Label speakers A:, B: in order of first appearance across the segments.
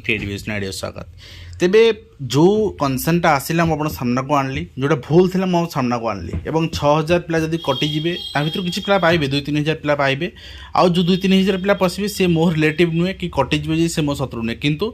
A: Creative audio स्वागत तेबे जो कनसेंटा आसिला आप सामना को आनली जोटा भूल थी मो सामना को आनली एवं 6000 पिला जब कटिजे भर किसी पिला पाइबे 2-3 हजार पिला पाइबे आउ जो 2-3 हजार पिला पशिबे से मो रिलेटिव नुहे कि कटिजे से मो शत्रु नुहे किंतु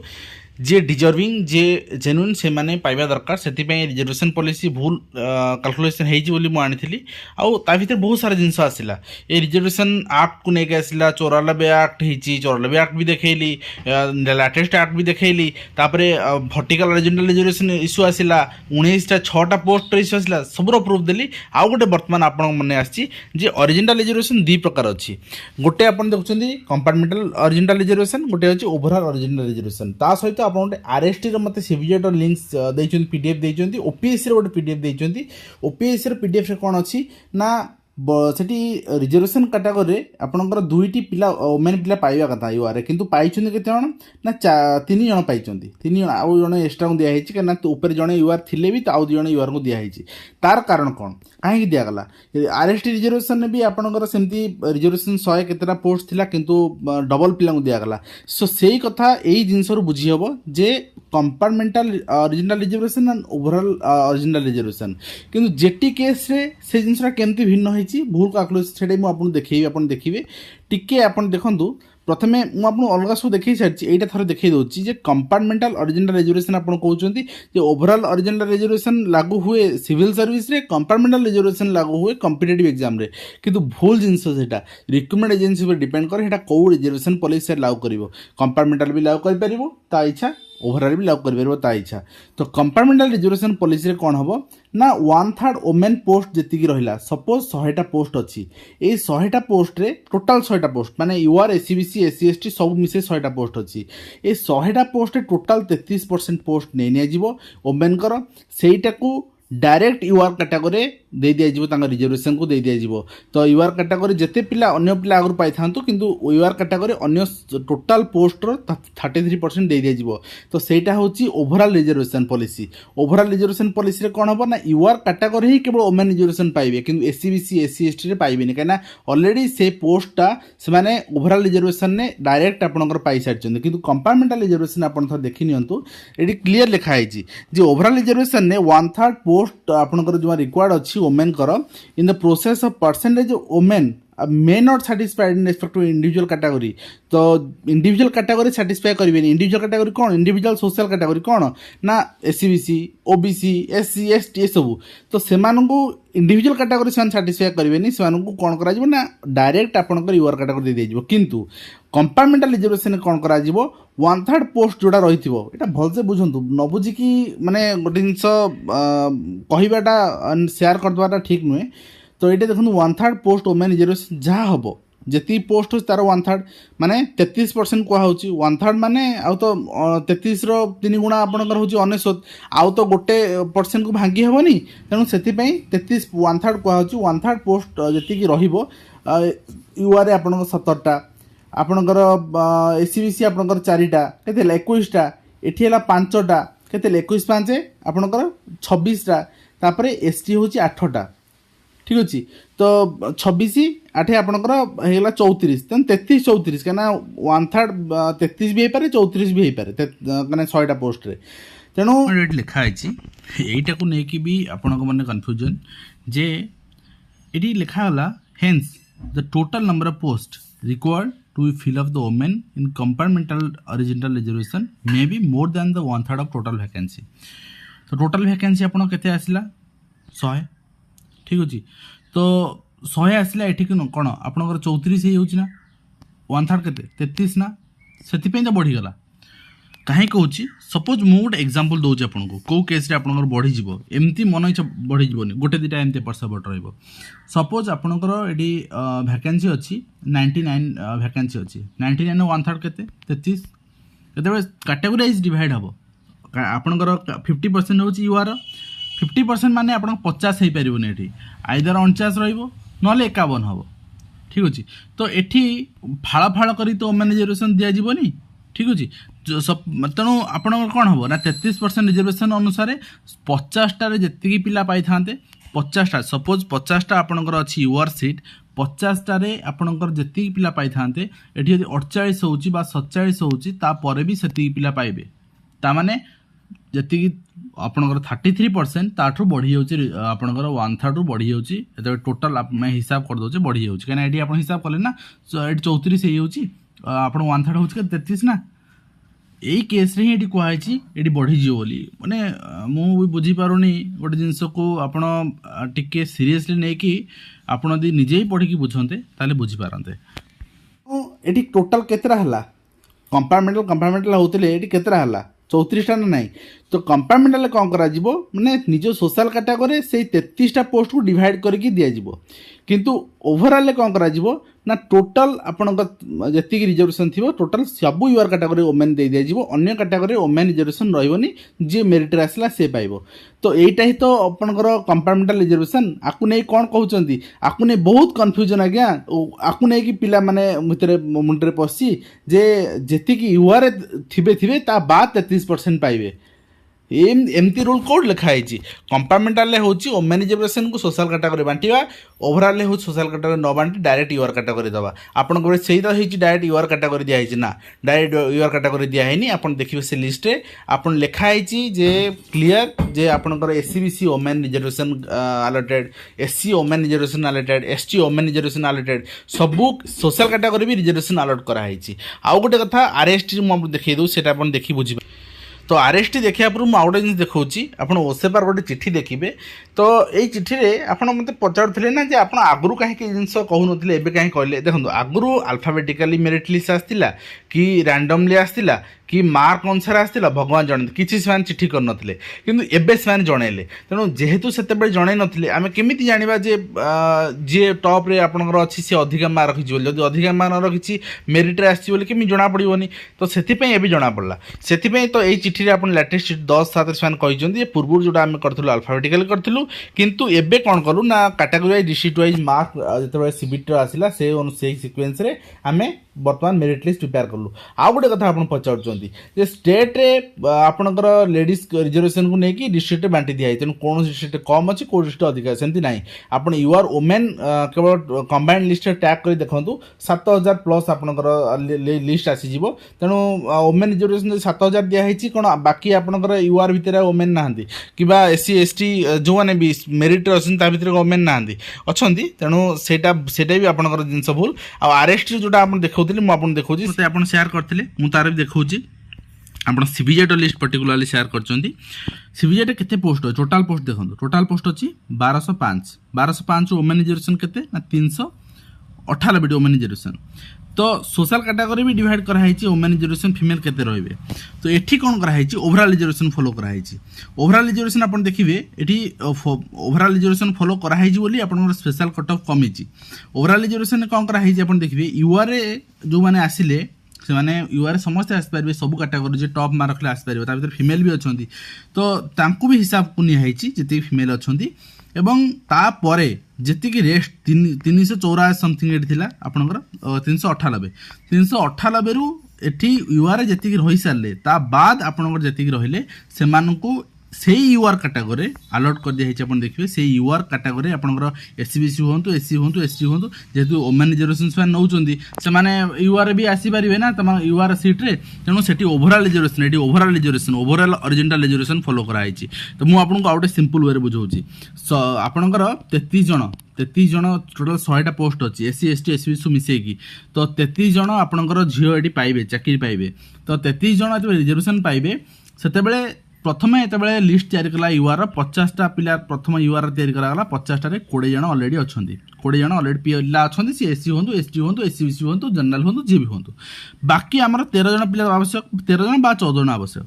A: जे डिजर्विंग जे जेन्युइन से माने पाइबा दरकार से रिजर्वेशन पॉलिसी भूल कैलकुलेशन होती मुझे आनी आउ ता भर बहुत सारा जिनस आसला ये रिजर्वेशन एक्ट को लेकिन आसला 94 एक्ट होती 94 एक्ट भी देखली लाटेस्ट एक्ट भी देखली वर्टिकल हॉरिजॉन्टल रिजर्वेशन इश्यू आसला 19टा 6टा पोस्ट इश्यू आसला सबूर प्रूफ देली आउ गोटे बर्तमान आपण मन आसी हॉरिजॉन्टल रिजर्वेशन दी प्रकार अच्छी गोटे आप देखुं कंपार्टमेंटल हॉरिजॉन्टल रिजर्वेशन गोटे अच्छी ओवरऑल हॉरिजॉन्टल रिजर्वेशन ता सहित आप आरएसटी मत सीवीजेट लिंक्स देते पीडीएफ देते ओपीएससी गोटे पीडीएफ देते ओपीएससी पीडीएफ कौन अच्छी ना सेठी रिजर्वेशन कैटेगरी आपंकर 2टी पिला ओमेन पिला पाइबा कथा यूआर किंतु पाइछन केते जण ना 3 जण पाइछन 3 जण आउ जण एक्स्ट्रा को दिया हिची कना ऊपर जण यूआर थिले भी आउ जण यूआर को दिया हिची तार कारण कोन काहे दिया गला आरएसटी रिजर्वेशन ने भी आपनकर सेमती रिजर्वेशन 100 केतेटा पोस्ट थिला किंतु डबल पिला को दिया गला सो सेही कथा एई जिंस रु बुझी हबो जे compartmental original reservation and overall original reservation किंतु जेटी केस रे से जिंसरा केमती भिन्न भूल कैलकुलेशन से मुझे देखी आप देखिए टिके आप देखूँ प्रथमे मुझे अलग सब देखी सारी यहाँ थोड़े देखी दूसरी जे कंपार्टमेंटल ओरिजिनल रिजर्वेशन आप कहते ओवरऑल ओरिजिनल रिजर्वेशन लागू हुए सिविल सर्विस रे कंपार्टमेंटल रिजर्वेशन लागू हुए कॉम्पिटिटिव एग्जाम रे किंतु भूल जिनस से रिक्रुटमेंट एजेंसी पर डिपेंड करे कौ रिजर्वेशन पॉलिसी लागू कर कंपार्टमेंटल भी लागू कर इच्छा ओवरऑल भी लागू कर इच्छा तो कंपार्टमेंटल रिजर्वेशन पॉलिसी रे कौन हम ना 1/3 ओमेन पोस्ट जी रहा सपोज 100टा पोस्ट अच्छी ये 100टा पोस्ट रे टोटाल 100टा पोस्ट माने यूआर एससीबीसी एससी एसटी सब मिसे 100टा पोस्ट अच्छी ये 100टा पोस्ट रे टोटाल 33% पोस्ट नहीं नियाजिबो ओमेन कर सेटा को डायरेक्ट यूआर कैटेगरी दे दिया रिजर्वेशन को दे दिया तो यूआर कैटेगरी जिते पिला अन्य पिला आगु पाई था किंतु यूआर कैटेगरी अन्य टोटाल पोस्टर 33% दे दिया तो सेटा होची overall reservation policy overall reservation policy रे कौन हम ना यूआर कैटेगरी ही केवल ओमेन रिजर्वेशन पाइबे किंतु एससीबीसी एससी एसटी रे पाइबेनी कहीं ऑलरेडी से पोस्टा से माने ओवरऑल रिजर्वेशन ने डायरेक्ट आपनकर पाई सारछन किंतु कंपार्टमेंटल रिजर्वेशन आपन थोड़ा देखि नियंतु एडी क्लियर लिखा है जे ओवरऑल रिजर्वेशन ने 1/3 पोस्ट आपनकर जो रिक्वायर्ड अच्छी ओमेन कर in the process of percentage women may not satisfied in respect to individual category तो इंडिविजुअल कैटेगरी सैटिस्फाई करेंगे इंडिविजुअल कैटेगरी कौन इंडिविजुअल सोशल कैटेगरी कौन ना एससीबीसी ओबीसी एससी एसटी ये सब तो से इंडिविजुअल कैटेगरी से सैटिस्फाई करेंगे से कौन कर डायरेक्ट आपंकर यूआर कैटेगरी दे दिया किंतु कंपार्टमेंटल रिजर्वेशन कौन कर 1/3 पोस्ट जोड़ा रही है भलसे बुझु न बुझिकी माने गोटे जिनस कहवाटा सेयार करदेवाटा ठीक नुहे तो ये देखो 1/3 पोस्ट ओमेन रिजर्वेशन जहाँ हम जी पोस्ट हो तार 1/3 माने 33% कहुच्छी 1/3 माने आउ तो 33 3 गुणा आपंकर हूँ 99 आउ तो गोटे % को भांगी हेनी तेणु से 33 1/3 कहुच्छी 1/3 पोस्ट जी यूआर आप 17टा आपणकर एससीबीसी आपणकर 4टा के 21टा एटी 5टा के 21/5 आपणकर 26टा तापर एसटी हूँ 8टा ठीक अच्छे तो 26 8 आपणकर होगा 34 तेना 33 34 कहीं 1/3 33 भी हो पारे 34 भी हो पारे कहीं 100टा पोस्ट रे तेणु लिखाई यहीटा को लेकिन भी आपण मैंने कन्फ्यूजन जे ये लिखागला hence the total number of post required to fill up the women in compartmental original reservation may be more than the 1/3 of total vacancy तो total vacancy आपण केते आसला 100 ठीक अछि तो 100 आसला एठी कोन आपनकर 34 हे होछि ना 1/3 केते 33 ना सेति पे बढ़ी गला कहीं कहूँ सपोज मु गोटे एग्जांपल दूसरी आपको कौ केस आपंकर बढ़ीज एमती मन इच्छा बढ़ीजन गोटे दुटा एमती एपट सेपट सपोज आपंकर ये भैकेंसी अच्छी 99 भैकेंसी अच्छी 99 1/3 केते 33 केते कैटेगोराइज डिवाइड हम आपंकर 50% हूँ यूआर 50% माने आप 50 हो पारे ये आइदर 49 रहा ना 51 हम ठीक अच्छे। तो ये फाड़ फाड़ कर तो ओमेन रिजर्वेशन दिज्वनी ठीक अच्छे। तेणु आप कौन हम ना 33% रिजर्वेशन अनुसार 50टार जी पिला पाई था 50टा सपोज 50टा आपणकर अच्छी यूआर सीट 50टार आपणकर जी पिला पाई था ये 48 हो 47 होपर भी से पिला पाइबे ताने जी आपणकर 33% ताठू बढ़ी जाऊँगी आपणकर 1/3 बढ़ी जाऊँगी टोटाल हिसाब करदे बढ़ी जाऊँगी कहीं ये आप हिसाब कले ना ये 34 हो आप 1/3 हो 33 ना यही केस ही ये कहुई ये बढ़ीज बोली माने मुझे बुझीपारुनी गोटे जिनस को आपे सीरीयसली नहीं कि आप निजे ही पढ़ी बुझते ताले बुझीपारते। ये टोटाल केतरा है कंपार्टमेंटाल होते ये केतरा है 34टा ना नहीं। तो कंपार्टमेंटाल कौन करा माने निज सोशल कैटेगरी से 33टा पोस्ट को डिवाइड करके दिज्व किंतु ओवरऑल कौन करा ना टोटाल आपण जी रिजर्वेशन थी टोटाल सब यूआर कैटेगरी ओमेन दे दिज्व अन्य कैटेगरी ओमेन रिजर्वेशन रही जी मेरिट आसला से पाइब। तो यहीटा ही तो आपंकर कंपार्टमेंटाल रिजर्वेशन आपको नहीं कौन कहते आपको नहीं बहुत कन्फ्यूजन आज्ञा आपको नहीं कि पिला माने भितर मुंडे पशि जे जी यूआर थे ता बाद 33% पाइबे एमती रूल कौट लिखाई कंपार्टमेंटाल होची ओमेन रिजर्वेशन को सोशल कैटेगरी बांटा ओवरऑल हो सोशल कैटेगरी न बांटी डायरेक्ट यूआर कैटेगरी दवा आपन से डायरेक्ट यूआर कैटेगरी दिखाई ना डायरेक्ट यूआर कैटेगरी दिखाई आप देखिए से लिस्ट आप लिखाई जे क्लीयर जे आपंकर SCBC women reservation allotted SC women reservation allotted ST women reservation allotted सबू सोशल कैटेगरी भी रिजर्वेशन अलॉट कराई। आउ गोटे कथा आरएसटी मुझे देखिए दूँ से देखी बुझे। तो आरएसटी देखा पूर्व मुझे आउटे जिन देखा आप ओसेपार गोटे चिठी देखिए। तो ये चिठी आप मत पचारे ना जे आप आगु कहीं जिन कहून एवं कहीं कहले देखो आगु अल्फाबेटिकली मेरिट लिस्ट आसला कि रैंडमली आसला कि मार्क अनुसार आसला भगवान जानते किसी से चिठी कर नथिले किंतु एबे से जनइले तेणु जेहेतु से जन नथिले आमे केमिति जानिबा जे जे टॉप रे आपनकर अछि से अधिका मार्क रखिछि बोली जदि अधिका मार्क रखिछि मेरिट रे आछि बोली केमि जणा पड़िबोनी। तो सेति पई एबे जणा पड़ला सेति पई तो एई चिठी रे आपन लेटेस्ट 10/7 से कहिसंदी पूर्व जोटा आमे करथुलु अल्फाबेटिकली करथुलु किंतु एबे कोन करू ना category wise district wise mark जतबे सीबीटी आसिला से सीक्वेंस रे आमे वर्तमान मेरिट लिस्ट प्रिपेयर कलु। आ गोटे कथा आपन पचारुचंती जे स्टेट रे आपनकर लेडीज रिजर्वेशन को लेकिन डिस्ट्रिक्ट रे बांटी दिया तेणु कौन डिस्ट्रिक्ट कम अच्छी कौ डिस्ट्रिक्ट अधिक सेमती ना आप यूआर ओमेन केवल कंबाइंड लिस्ट टैग कर देखूँ 7000 प्लस आपनकर लिस्ट आसीज तेणु ओमेन रिजर्वेशन 7000 दिखाई कौन बाकी आपनकर यूआर भितर ओमेन ना कि एससी एसटी जो मैंने भी मेरिट अच्छी भितर ओमेन ना अच्छा तेणु सेटा भी आपनकर जिनस भूल। आरएसटी जोटा आप देखा मुझे देखा सेयार करते मुझे तार भी देखा आप सीबीजेट लिस्ट पर्टिकुलरली सेयार कर सीबीजेट केते पोस्ट है टोटाल पोस्ट देखो टोटाल पोस्ट अच्छी 1205 ओमेन रिजर्वेशन केते 398 ओमेन रिजर्वेशन। तो सोशल कैटेगरी भी डिवाइड कराई ओमेन रिजर्वेशन फीमेल केते रहिबे। तो एठी कोन कराई ओवरऑल रिजर्वेशन फॉलो कराई ओवरऑल रिजर्वेशन आपण देखिबे एठी ओवरऑल रिजर्वेशन फॉलो कराई बोली आपण स्पेशल कट ऑफ कमी ओवरऑल रिजर्वेशन कोन कराई आपण देखिबे यूआर जो माने आसिले से माने यूआर समस्त आसपारे सब कैटेगरी जो टॉप मार्क रखले आसपारे ता भीतर फीमेल भी अच्छा तो तांकु भी हिसाब को निहाई जी फीमेल अच्छा एवं तापरे जी रेस्ट 384 समथिंग एटी थिला आपनकर 398 रु एठी यूआर जी रही सारे ता बाद आपनकर जी रहिले सेमानकु से यूआर कैटेगरी अलॉट कर दिया आप देखिए से यूआर कैटेगरी आपंकर एससीबीसी हूँ एससी हूँ एसटी हूँ जेहेतु ओमेन रिजर्वेशन से नौ से यूआर भी आसीपारे ना तुम यूआर सीट्रे तेणु से ओवरऑल रिजर्वेशन ये overall reservation overall original reservation follow कराई। तो मुझे आपको आउटे सिंपल वे बुझाऊँगी आपंकर 33 जन टोटाल 100टा पोस्ट अच्छी एससी एसटी एससीबीसी मिसेकी तो 33 जन आपंकर झील ये पाइबे चाकरी पाइबे। तो 33 जन जो रिजर्वेशन पाइबे से प्रथम ये लिस्ट तैयारी कला यूआर 50टा पिला प्रथम यूआर तैयारी करागला 50टा 20 जन अलरेडी अच्छा 20 जन अलरेडी पिला अच्छा सी एससी हूँ एसटी हूँ एससीबीसी हूँ जनरल हूँ जी भी हूँ बाकी आमर 13 जन पिला आवश्यक 13 जन 14 जन आवश्यक।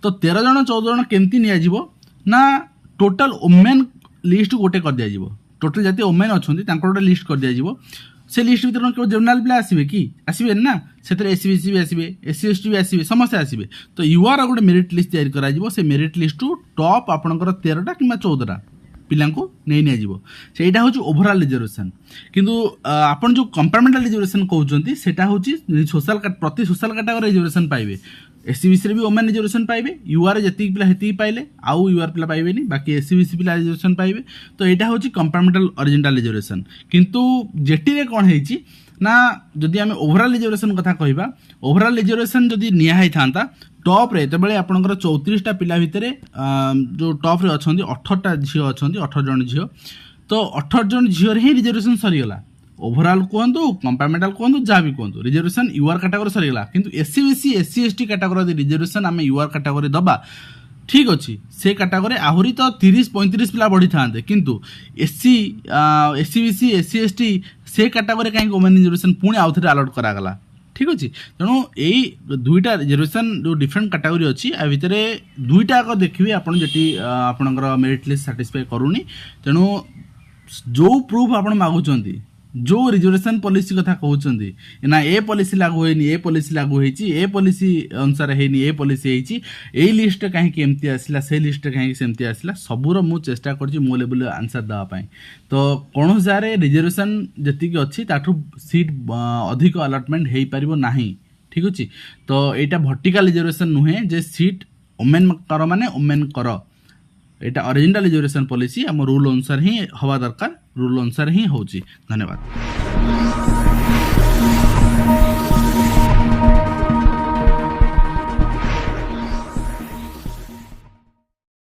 A: तो 13 जन 14 जन केमती ना टोटाल ओमेन लिस्ट गोटे कर दिया टोटाल जति ओमेन अच्छा गोटे लिस्ट कर दिया से लिस्ट भर केवल जनरल पिला आसवे कि आसबे ना से एससीबीसी भी आसबे एससी एसटी भी आसबे समस्त आसबे। तो यूआर गोटे मेरिट लिस्ट तैयारी करा से मेरिट लिस्ट टॉप आपंकर 13टा कि 14टा ପିଲାଙ୍କୁ ନେଇ ନିଆଯିବ। ସେଇଟା ହେଉଛି ଓଭରାଲ୍ ରିଜର୍ଭେସନ୍। କିନ୍ତୁ ଆପଣ ଯେଉଁ କମ୍ପାର୍ଟମେଣ୍ଟାଲ ରିଜର୍ଭେସନ୍ କହୁଛନ୍ତି ସେଇଟା ହେଉଛି ସୋଶାଲ୍ ପ୍ରତି ସୋଶାଲ୍ କାଟାଗୋରୀ ରିଜର୍ଭେସନ୍ ପାଇବେ। SC/BCରେ ବି ଓମେନ୍ ରିଜର୍ଭେସନ୍ ପାଇବେ, ୟୁଆର୍ ଯେତିକି ପିଲା ସେତିକି ପାଇଲେ, ଆଉ ୟୁଆର୍ ପିଲା ପାଇବେନି, ବାକି SC/BC ପିଲା ରିଜର୍ଭେସନ୍ ପାଇବେ। ତ ଏଇଟା ହେଉଛି କମ୍ପାର୍ଟମେଣ୍ଟାଲ ଅରିଜିନାଲ୍ ରିଜର୍ଭେସନ୍। କିନ୍ତୁ ଜେଟିରେ କ'ଣ ହେଇଛି ନା ଯଦି ଆମେ ଓଭରାଲ୍ ରିଜର୍ଭେସନ୍ କଥା କହିବା, ଓଭରାଲ୍ ରିଜର୍ଭେସନ୍ ଯଦି ନିଆ ହେଇଥାନ୍ତା ଟପ୍ରେ ଯେତେବେଳେ ଆପଣଙ୍କର 34ଟା ପିଲା ଭିତରେ ଯେଉଁ ଟପ୍ରେ ଅଛନ୍ତି 18ଟା ଝିଅ ଅଛନ୍ତି, 18 ଜଣ ଝିଅ, ତ 18 ଜଣ ଝିଅରେ ହିଁ ରିଜର୍ଭେସନ୍ ସରିଗଲା। ଓଭରାଲ୍ କୁହନ୍ତୁ, କମ୍ପାର୍ଟମେଣ୍ଟାଲ କୁହନ୍ତୁ, ଯାହା ବି କୁହନ୍ତୁ, ରିଜର୍ଭେସନ୍ ୟୁଆର୍ କାଟାଗୋରୀ ସରିଗଲା। କିନ୍ତୁ SC/BC SC/ST କାଟାଗୋରୀ ଯଦି ରିଜର୍ଭେସନ୍ ଆମେ ୟୁଆର୍ କାଟାଗୋରୀ ଦେବା, ଠିକ୍ ଅଛି, ସେ କାଟାଗୋରୀ ଆହୁରି ତ 30-35 ପିଲା ବଢ଼ିଥାନ୍ତେ। କିନ୍ତୁ SC/BC SC/ST ସେ କାଟାଗୋରୀ କାହିଁକି ଓମେନ୍ ରିଜର୍ଭେସନ୍ ପୁଣି ଆଉ ଥରେ ଆଲଟ୍ କରାଗଲା? ଠିକ୍ ଅଛି। ତେଣୁ ଏଇ ଦୁଇଟା ରିଜର୍ଭେସନ୍ ଯେଉଁ ଡିଫରେଣ୍ଟ କାଟାଗୋରୀ ଅଛି, ଆ ଭିତରେ ଦୁଇଟା ଆଗ ଦେଖିବେ ଆପଣ ଯେଠି ଆପଣଙ୍କର ମେରିଟ୍ ଲିଷ୍ଟ ସାଟିସ୍ଫାଏ କରୁନି। ତେଣୁ ଯେଉଁ ପ୍ରୁଫ୍ ଆପଣ ମାଗୁଛନ୍ତି, ଯେଉଁ ରିଜର୍ଭେସନ୍ ପଲିସି କଥା କହୁଛନ୍ତି ନା ଏ ପଲିସି ଲାଗୁ ହେଇନି, ଏ ପଲିସି ଲାଗୁ ହେଇଛି, ଏ ପଲିସି ଅନୁସାରେ ହେଇନି, ଏ ପଲିସି ହେଇଛି, ଏଇ ଲିଷ୍ଟରେ କାହିଁକି ଏମିତି ଆସିଲା, ସେ ଲିଷ୍ଟରେ କାହିଁକି ସେମିତି ଆସିଲା, ସବୁର ମୁଁ ଚେଷ୍ଟା କରୁଛି ମୋ ଲେବୁଲ୍ରେ ଆନ୍ସର୍ ଦେବା ପାଇଁ। ତ କୌଣସି ଜାଗାରେ ରିଜର୍ଭେସନ୍ ଯେତିକି ଅଛି ତାଠୁ ସିଟ୍ ଅଧିକ ଆଲଟମେଣ୍ଟ ହେଇପାରିବ ନାହିଁ। ଠିକ୍ ଅଛି। ତ ଏଇଟା ଭର୍ଟିକାଲ୍ ରିଜର୍ଭେସନ୍ ନୁହେଁ ଯେ ସିଟ୍ ଓମେନ୍ କର ମାନେ ଓମେନ୍ କର। এটা অরিজিনাল রিজর্ভেসন পলিসি ଆମ ରୁଲ୍ ଅନୁସାରେ ହିଁ ହେବା ଦରକାର, ରୁଲ୍ ଅନୁସାରେ ହିଁ ହେଉଛି। ଧନ୍ୟବାଦ।